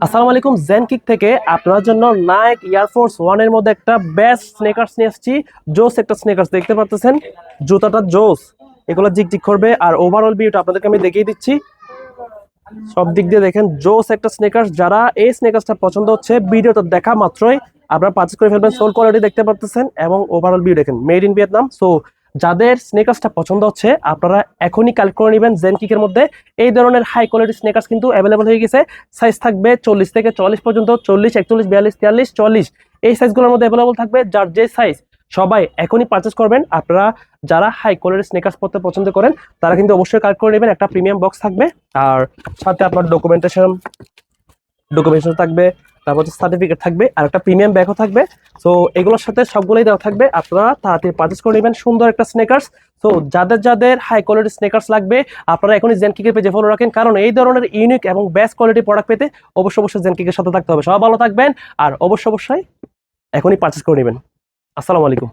আসসালামু আলাইকুম। জেনকিক থেকে আপনার জন্য নাইক এয়ারফোর্স ওয়ান এর মধ্যে একটা বেস্ট স্নেকার্স নিয়ে আসছি। জোস একটা স্নেকার্স দেখতে পাচ্ছেন, জুতাটা জোস, এগুলো জিকজিক করবে। আর ওভারঅল ভিউটা আপনাদেরকে আমি দেখিয়ে দিচ্ছি। সব দিক দিয়ে দেখেন জোস একটা স্নেকার্স। যারা এই স্নেকার্সটা পছন্দ হচ্ছে, ভিডিওটা দেখা মাত্রই আপনারা পারচেজ করে ফেলবেন। সোল কোয়ালিটি দেখতে পাচ্ছেন এবং ওভারঅল ভিউ দেখেন, মেড ইন ভিয়েতনাম। সো যাদের স্নেকার্সটা পছন্দ হচ্ছে আপনারা এখনই কালেক্ট করে নেবেন জেনকিকের মধ্যে। এই ধরনের হাই কোয়ালিটি স্নেকার্স কিন্তু অ্যাভেলেবল হয়ে গেছে। সাইজ থাকবে 40 থেকে 44 পর্যন্ত, 40, 41, 42, 43, 40 এই সাইজগুলোর মধ্যে অ্যাভেলেবল থাকবে। যার যে সাইজ সবাই এখনই পারচেজ করবেন। আপনারা যারা হাই কোয়ালিটি স্নেকার্স পড়তে পছন্দ করেন তারা কিন্তু অবশ্যই কালেক্ট করে নেবেন। একটা প্রিমিয়াম বক্স থাকবে, আর সাথে আপনার ডকুমেন্টেশন থাকবে, তারপর সার্টিফিকেট থাকবে, আর একটা প্রিমিয়াম ব্যাগও থাকবে। সো এগুলোর সাথে সবগুলোই দেওয়া থাকবে। আপনারা তাড়াতাড়ি পারচেজ করে নেবেন সুন্দর একটা স্নেকার্স। তো যাদের যাদের হাই কোয়ালিটি স্নেকার্স লাগবে আপনারা এখনই জেনকিকের পেজে ফলো রাখেন, কারণ এই ধরনের ইউনিক এবং বেস্ট কোয়ালিটি প্রোডাক্ট পেতে অবশ্যই জেনকিকের সাথে থাকতে হবে। সবাই ভালো থাকবেন আর অবশ্যই এখনই পারচেজ করে নেবেন। আসসালামু আলাইকুম।